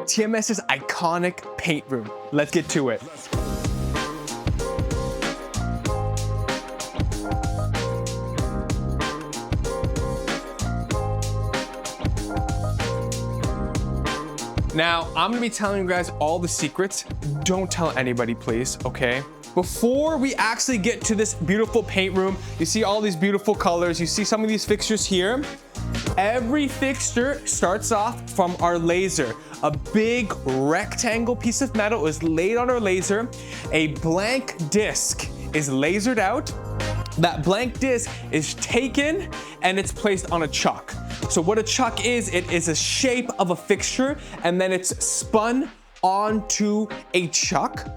TMS's iconic paint room. Let's get to it. Now, I'm gonna be telling you guys all the secrets. Don't tell anybody, please, okay? Before we actually get to this beautiful paint room, you see all these beautiful colors, you see some of these fixtures here. Every fixture starts off from our laser. A big rectangle piece of metal is laid on our laser. A blank disc is lasered out. That blank disc is taken and it's placed on a chuck. So what a chuck is, it is a shape of a fixture and then it's spun onto a chuck.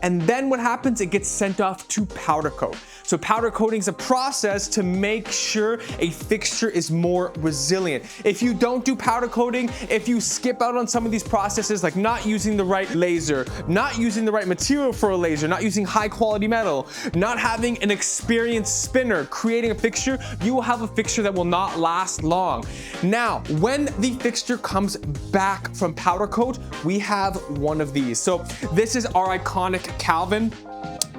And then what happens, it gets sent off to powder coat. So powder coating is a process to make sure a fixture is more resilient. If you don't do powder coating, if you skip out on some of these processes, like not using the right laser, not using the right material for a laser, not using high quality metal, not having an experienced spinner creating a fixture, you will have a fixture that will not last long. Now, when the fixture comes back from powder coat, we have one of these. So this is our iconic Calvin.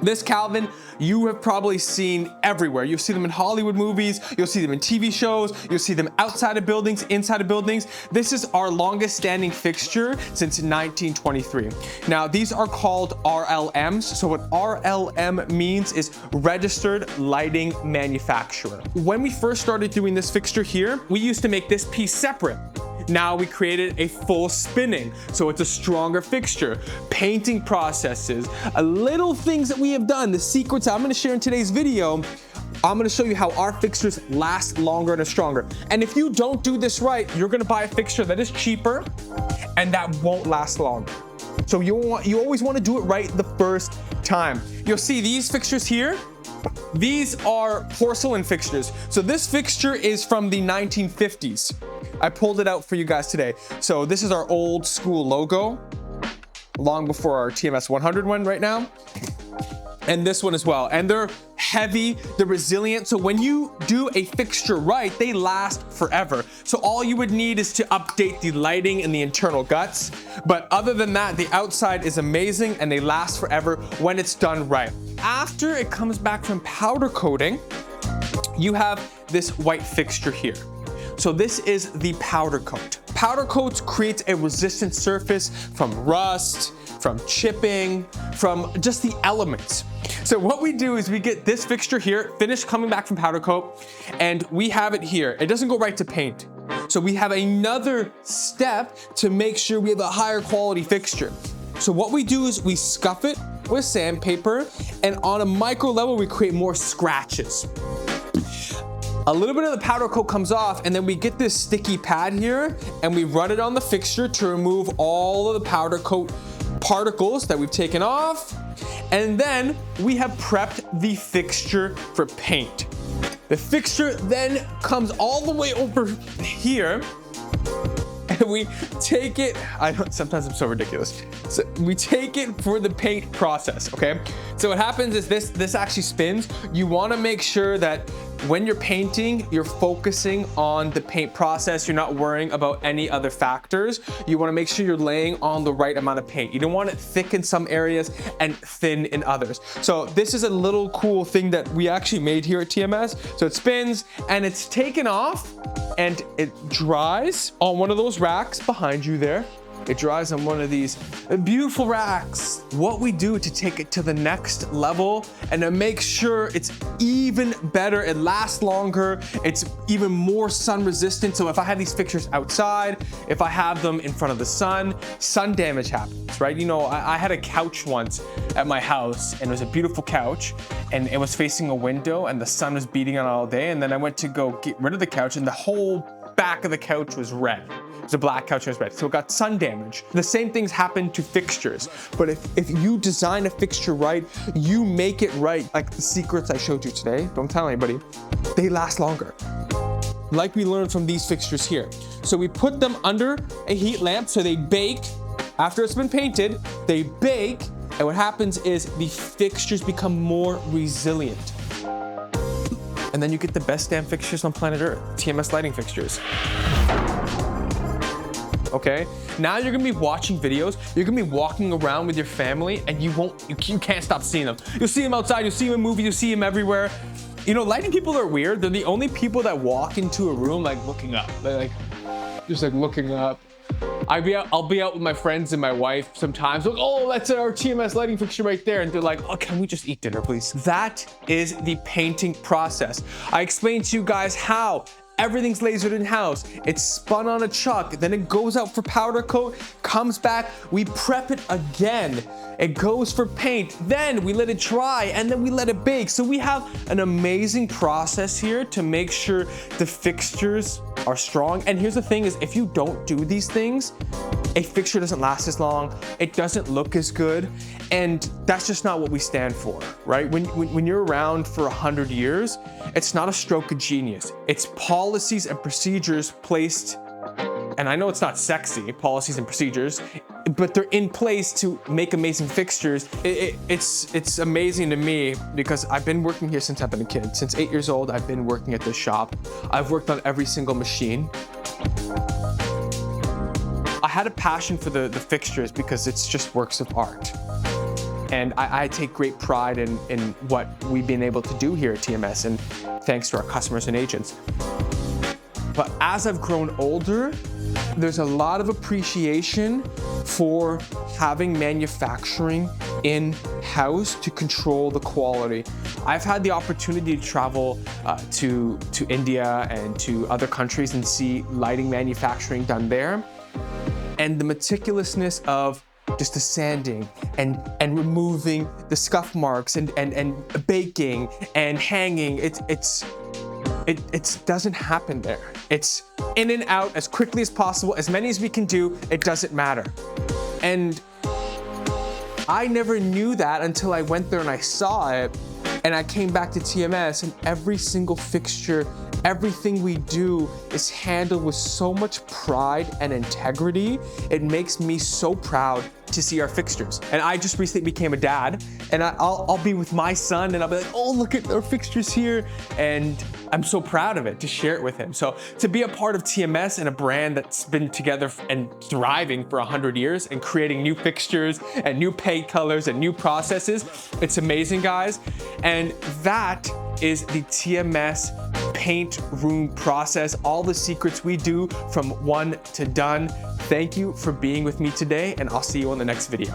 This Calvin, you have probably seen everywhere. You'll see them in Hollywood movies, you'll see them in TV shows, you'll see them outside of buildings, inside of buildings. This is our longest standing fixture since 1923. Now, these are called RLMs. So what RLM means is Registered Lighting Manufacturer. When we first started doing this fixture here, we used to make this piece separate. Now we created a full spinning, so it's a stronger fixture. Painting processes, little things that we have done, the secrets I'm gonna share in today's video, I'm gonna show you how our fixtures last longer and are stronger. And if you don't do this right, you're gonna buy a fixture that is cheaper and that won't last long. So you always wanna do it right the first time. You'll see these fixtures here. These are porcelain fixtures. So this fixture is from the 1950s. I pulled it out for you guys today. So this is our old school logo, long before our TMS 100 one right now. And this one as well. And they're heavy, they're resilient. So when you do a fixture right, they last forever. So all you would need is to update the lighting and the internal guts. But other than that, the outside is amazing and they last forever when it's done right. After it comes back from powder coating, you have this white fixture here. So this is the powder coat. Powder coat creates a resistant surface from rust, from chipping, from just the elements. So what we do is we get this fixture here, finished coming back from powder coat, and we have it here. It doesn't go right to paint. So we have another step to make sure we have a higher quality fixture. So what we do is we scuff it with sandpaper, and on a micro level, we create more scratches. A little bit of the powder coat comes off, and then we get this sticky pad here and we run it on the fixture to remove all of the powder coat particles that we've taken off. And then we have prepped the fixture for paint. The fixture then comes all the way over here and we take it, sometimes I'm so ridiculous. So we take it for the paint process, okay? So what happens is this actually spins. You wanna make sure that when you're painting, you're focusing on the paint process. You're not worrying about any other factors. You wanna make sure you're laying on the right amount of paint. You don't want it thick in some areas and thin in others. So this is a little cool thing that we actually made here at TMS. So it spins and it's taken off and it dries on one of those racks behind you there. It dries on one of these beautiful racks. What we do to take it to the next level and to make sure it's even better, it lasts longer, it's even more sun resistant. So if I have these fixtures outside, if I have them in front of the sun damage happens, right? You know, I had a couch once at my house and it was a beautiful couch and it was facing a window and the sun was beating on it all day. And then I went to go get rid of the couch and the whole back of the couch was red. It's a black couch and it's red. So it got sun damage. The same things happen to fixtures. But if you design a fixture right, you make it right, like the secrets I showed you today, don't tell anybody, they last longer. Like we learned from these fixtures here. So we put them under a heat lamp so they bake. After it's been painted, they bake. And what happens is the fixtures become more resilient. And then you get the best damn fixtures on planet Earth, TMS lighting fixtures. Okay, now you're gonna be watching videos, you're gonna be walking around with your family, and you can't stop seeing them. You'll see them outside, you'll see them in movies, you'll see them everywhere. You know, lighting people are weird. They're the only people that walk into a room like looking up. They're like, just like looking up. I'll be out with my friends and my wife sometimes. Like, oh, that's our TMS lighting fixture right there. And they're like, oh, can we just eat dinner, please? That is the painting process. I explained to you guys how everything's lasered in-house. It's spun on a chuck, then it goes out for powder coat, comes back, we prep it again. It goes for paint, then we let it dry, and then we let it bake. So we have an amazing process here to make sure the fixtures are strong. And here's the thing is, if you don't do these things, a fixture doesn't last as long, it doesn't look as good, and that's just not what we stand for, right? When you're around for 100 years, it's not a stroke of genius. It's policies and procedures placed, and I know it's not sexy, policies and procedures, but they're in place to make amazing fixtures. It's amazing to me because I've been working here since I've been a kid. Since 8 years old, I've been working at this shop. I've worked on every single machine. I had a passion for the fixtures because it's just works of art. And I take great pride in what we've been able to do here at TMS, and thanks to our customers and agents. But as I've grown older, there's a lot of appreciation for having manufacturing in-house to control the quality. I've had the opportunity to travel to India and to other countries and see lighting manufacturing done there. And the meticulousness of just the sanding and removing the scuff marks and baking and hanging, it doesn't happen there. It's in and out as quickly as possible, as many as we can do, it doesn't matter. And I never knew that until I went there and I saw it, and I came back to TMS, and every single fixture, everything we do is handled with so much pride and integrity. It makes me so proud to see our fixtures. And I just recently became a dad, and I'll be with my son and I'll be like, oh, look at our fixtures here. And I'm so proud of it to share it with him. So to be a part of TMS and a brand that's been together and thriving for 100 years and creating new fixtures and new paint colors and new processes, it's amazing, guys. And that is the TMS paint room process, all the secrets we do from one to done. Thank you for being with me today, and I'll see you on the next video.